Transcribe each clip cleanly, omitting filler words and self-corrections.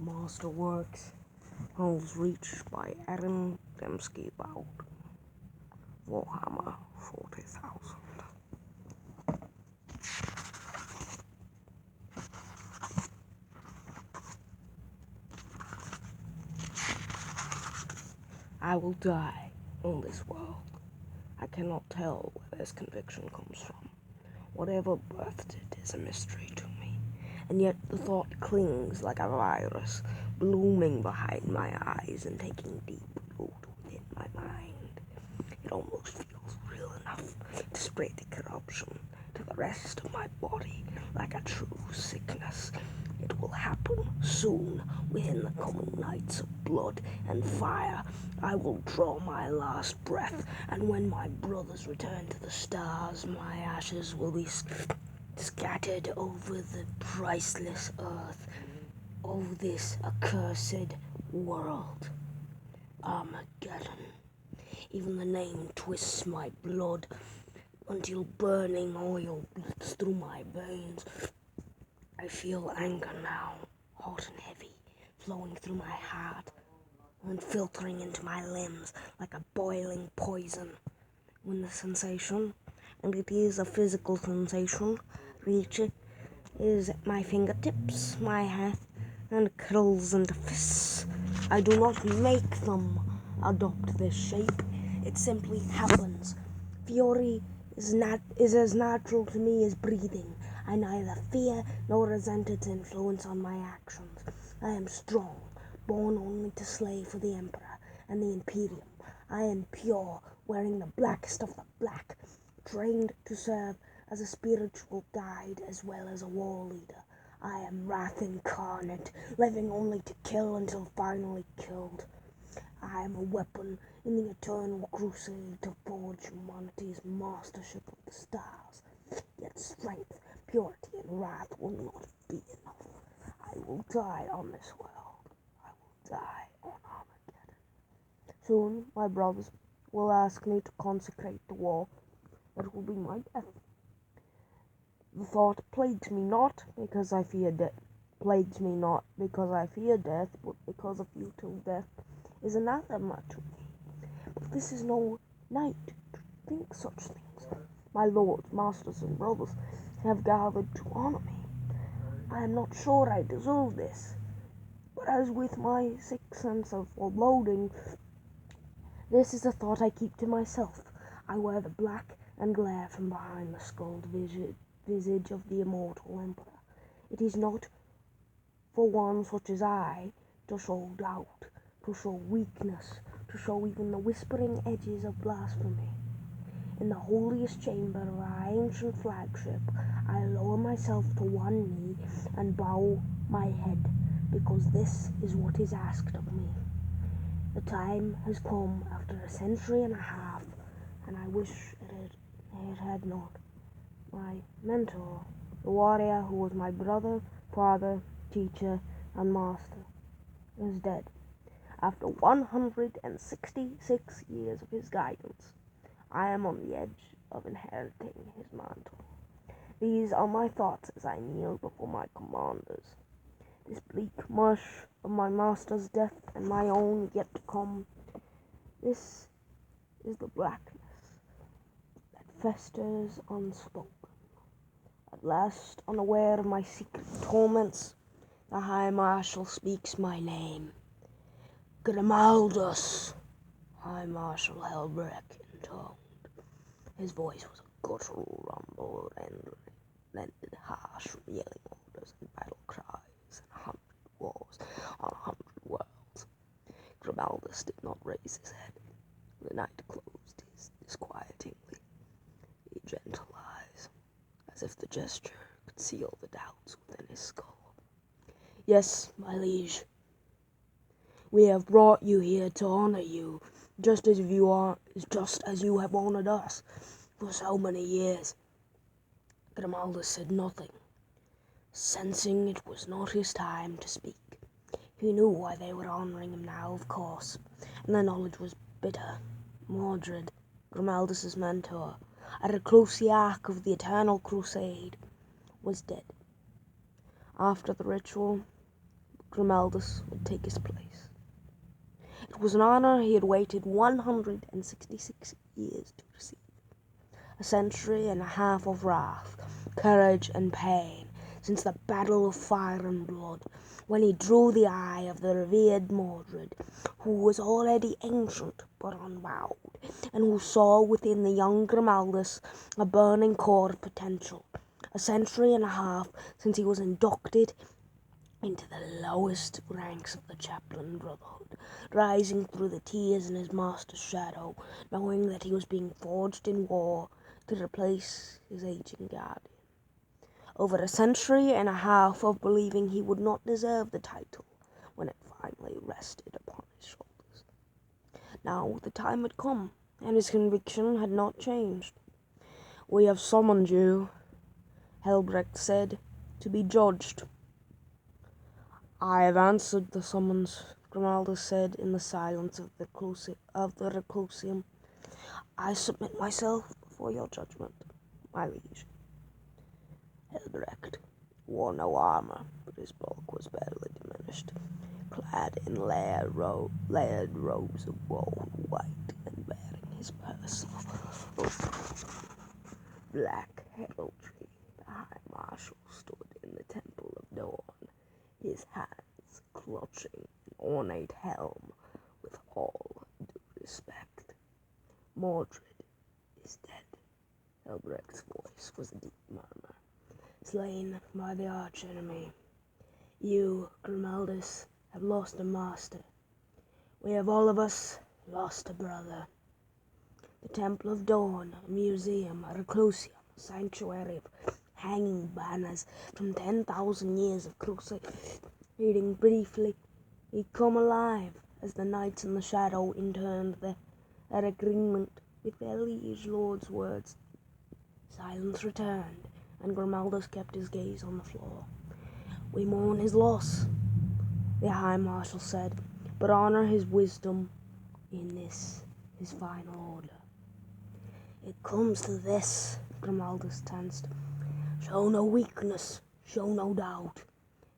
Masterworks, Helsreach by Adam Dembski-Bowd, Warhammer 40,000. I will die in this world. I cannot tell where this conviction comes from. Whatever birthed it is a mystery to me, and yet the thought clings like a virus, blooming behind my eyes and taking deep root within my mind. It almost feels real enough to spread corruption to the rest of my body like a true sickness. It will happen soon, within the coming nights of blood and fire. I will draw my last breath, and when my brothers return to the stars, my ashes will be scattered over the priceless earth of this accursed world. Armageddon. Even the name twists my blood until burning oil beats through my veins. I feel anger now, hot and heavy, flowing through my heart and filtering into my limbs like a boiling poison. When the sensation, and it is a physical sensation, is at my fingertips, my hand, and curls into fists, I do not make them adopt this shape. It simply happens. Fury is as natural to me as breathing. I neither fear nor resent its influence on my actions. I am strong, born only to slay for the Emperor and the Imperium. I am pure, wearing the blackest of the black, trained to serve as a spiritual guide as well as a war leader. I am wrath incarnate, living only to kill until finally killed. I am a weapon in the eternal crusade to forge humanity's mastership of the stars. Yet strength, purity, and wrath will not be enough. I will die on this world. I will die on Armageddon. Soon my brothers will ask me to consecrate the war. It will be my death. The thought plagues me not because I fear death. But because a futile death is anathema to me. But this is no night to think such things. My lords, masters, and brothers have gathered to honor me. I am not sure I deserve this, but as with my sixth sense of foreboding, this is a thought I keep to myself. I wear the black and glare from behind the skulled visage of the immortal Emperor. It is not for one such as I to show doubt, to show weakness, to show even the whispering edges of blasphemy. In the holiest chamber of our ancient flagship, I lower myself to one knee and bow my head, because this is what is asked of me. The time has come after a century and a half, and I wish it had not. My mentor, the warrior who was my brother, father, teacher, and master, is dead. After 166 years of his guidance, I am on the edge of inheriting his mantle. These are my thoughts as I kneel before my commanders. This bleak mush of my master's death and my own yet to come. This is the blackness that festers unspoken. At last, unaware of my secret torments, the High Marshal speaks my name. Grimaldus, High Marshal Helbrecht intoned. His voice was a guttural rumble rendered harsh from yelling orders and battle cries and 100 wars on 100 worlds. Grimaldus did not raise his head. The night closed his disquietingly gentle eyes, as if the gesture could seal the doubts within his skull. Yes, my liege, we have brought you here to honor you, just as you have honored us for so many years. Grimaldus said nothing, sensing it was not his time to speak. He knew why they were honoring him now, of course, and the knowledge was bitter. Mordred, Grimaldus's mentor, a reclusiarch of the Eternal Crusade, was dead. After the ritual, Grimaldus would take his place. It was an honor he had waited 166 years to receive. A century and a half of wrath, courage, and pain, since the battle of fire and blood, when he drew the eye of the revered Mordred, who was already ancient but unbowed, and who saw within the young Grimaldus a burning core of potential. A century and a half since he was inducted into the lowest ranks of the Chaplain Brotherhood, rising through the tears in his master's shadow, knowing that he was being forged in war to replace his aging guardian. Over a century and a half of believing he would not deserve the title when it finally rested upon his shoulders. Now the time had come, and his conviction had not changed. "We have summoned you," Helbrecht said, "to be judged." "I have answered the summons," Grimaldus said in the silence of the reclusium. "I submit myself before your judgment, my liege." Helbrecht wore no armor, but his bulk was barely diminished, clad in layered robes of gold white, and bearing his personal black heraldry. The High Marshal stood in the Temple of Dawn, his hands clutching an ornate helm with all due respect. "Mordred is dead." Helbrecht's voice was a deep murmur. "Slain by the arch-enemy. You, Grimaldus, have lost a master. We have all of us lost a brother." The Temple of Dawn, a museum, a reclusium, a sanctuary of hanging banners from 10,000 years of crusading briefly become alive as the knights in the shadow interned their agreement with their liege lord's words. Silence returned, and Grimaldus kept his gaze on the floor. "We mourn his loss," the High Marshal said, "but honor his wisdom in this, his final order." "It comes to this," Grimaldus tensed. "Show no weakness, show no doubt.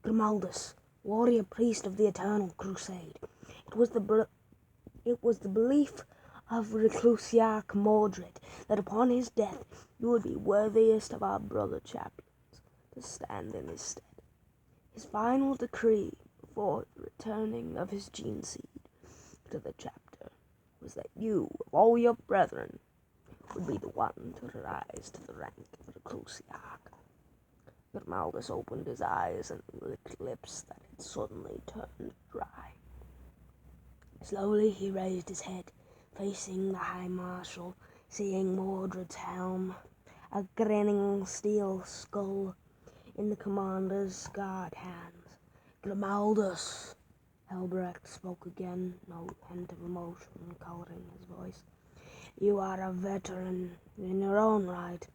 Grimaldus, warrior priest of the Eternal Crusade, it was the belief of Reclusiarch Mordred that upon his death you would be worthiest of our brother chaplains to stand in his stead. His final decree before the returning of his gene seed to the chapter was that you, of all your brethren, would be the one to rise to the rank of Reclusiarch." Grimaldus opened his eyes and licked lips that had suddenly turned dry. Slowly he raised his head, facing the High Marshal, seeing Mordred's helm, a grinning steel skull in the commander's scarred hands. "Grimaldus," Helbrecht spoke again, no hint of emotion coloring his voice. "You are a veteran in your own right,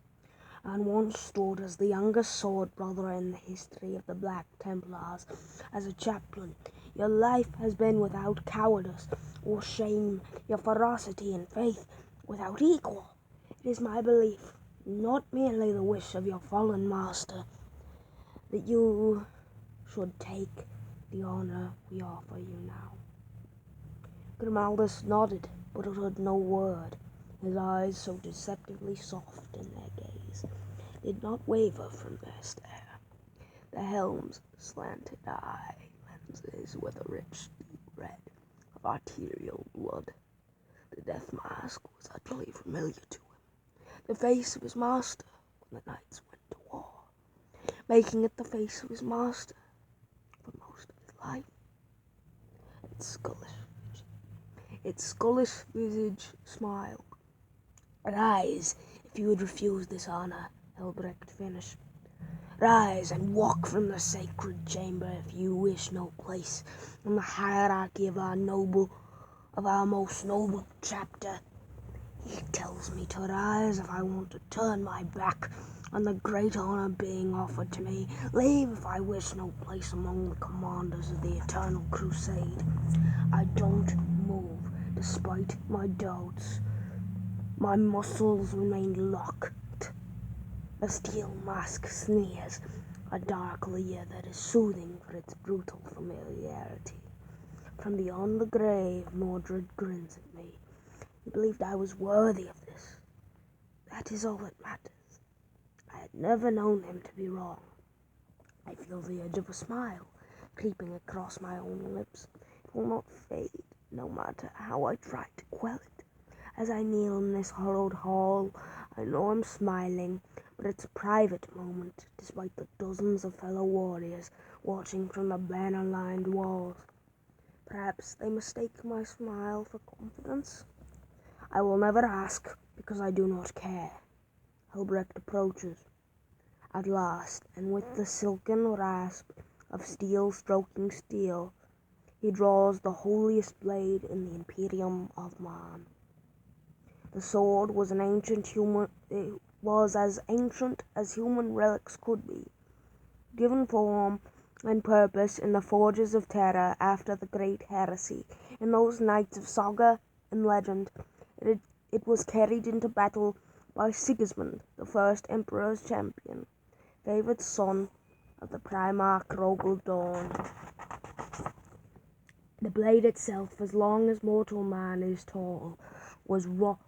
and once stood as the youngest sword brother in the history of the Black Templars. As a chaplain, your life has been without cowardice or shame, your ferocity and faith without equal. It is my belief, not merely the wish of your fallen master, that you should take the honor we offer you now." Grimaldus nodded, but uttered no word. His eyes, so deceptively soft in their gaze, did not waver from their stare. The helm's slanted eye lenses were the rich, deep red of arterial blood. The death mask was utterly familiar to him, the face of his master when the knights went to war, making it the face of his master for most of his life. Its skullish visage smiled. "Rise, if you would refuse this honor," Helbrecht finished. "Rise and walk from the sacred chamber if you wish no place in the hierarchy of our most noble chapter. He tells me to rise if I want to turn my back on the great honor being offered to me, leave if I wish no place among the commanders of the Eternal Crusade. I don't move, despite my doubts. My muscles remain locked. The steel mask sneers, a dark leer that is soothing for its brutal familiarity. From beyond the grave, Mordred grins at me. He believed I was worthy of this. That is all that matters. I had never known him to be wrong. I feel the edge of a smile creeping across my own lips. It will not fade, no matter how I try to quell it. As I kneel in this hollowed hall, I know I'm smiling, but it's a private moment, despite the dozens of fellow warriors watching from the banner-lined walls. Perhaps they mistake my smile for confidence. I will never ask, because I do not care. Helbrecht approaches, at last, and with the silken rasp of steel stroking steel, he draws the holiest blade in the Imperium of Man. The sword was as ancient as human relics could be, given form and purpose in the forges of terror after the great heresy. In those nights of saga and legend, it was carried into battle by Sigismund, the first emperor's champion, favored son of the Primarch Rogel Dawn. The blade itself, as long as mortal man is tall, was wrought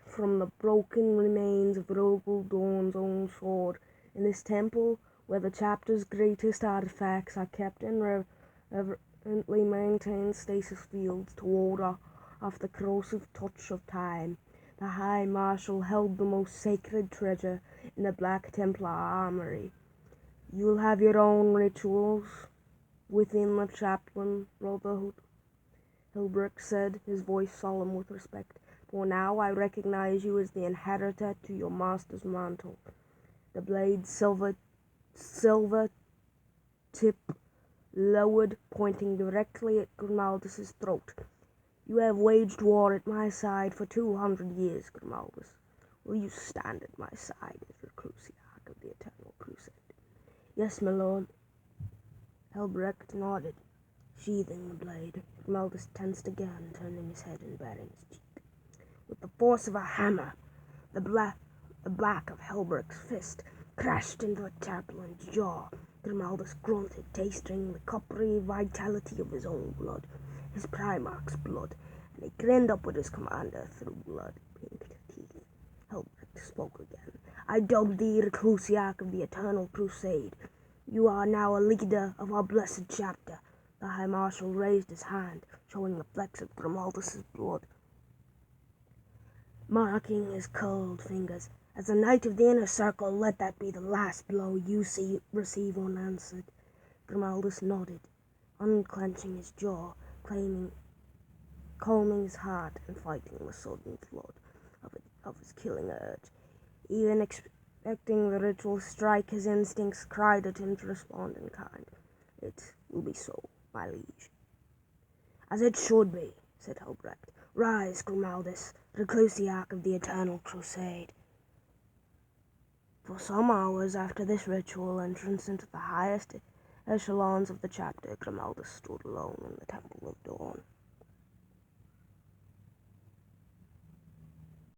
from the broken remains of Rogel Dawn's own sword. In this temple, where the chapter's greatest artifacts are kept in reverently maintained stasis fields to ward off the corrosive touch of time, the High Marshal held the most sacred treasure in the Black Templar armory. You'll have your own rituals within the chaplain brotherhood, Hilbrick said, his voice solemn with respect. For now I recognize you as the inheritor to your master's mantle. The blade's silver tip lowered, pointing directly at Grimaldus's throat. You have waged war at my side for 200 years, Grimaldus. Will you stand at my side as Reclusiarch of the Eternal Crusade? Yes, my lord. Helbrecht nodded, sheathing the blade. Grimaldus tensed again, turning his head and baring his cheek. With the force of a hammer, the back of Helbrecht's fist crashed into the chaplain's jaw. Grimaldus grunted, tasting the coppery vitality of his own blood, his Primarch's blood, and he grinned up at his commander through blood-pink teeth. Helbrecht spoke again. I dubbed thee Reclusiarch of the Eternal Crusade. You are now a leader of our blessed chapter. The High Marshal raised his hand, showing the flecks of Grimaldus's blood, marking his curled fingers. As a knight of the inner circle, let that be the last blow you receive unanswered. Grimaldus nodded, unclenching his jaw, calming his heart and fighting the sudden flood of his killing urge. Even expecting the ritual strike, his instincts cried at him to respond in kind. It will be so, my liege. As it should be, said Helbrecht. Rise, Grimaldus, Reclusiarch of the Eternal Crusade. For some hours after this ritual entrance into the highest echelons of the chapter, Grimaldus stood alone in the Temple of Dawn.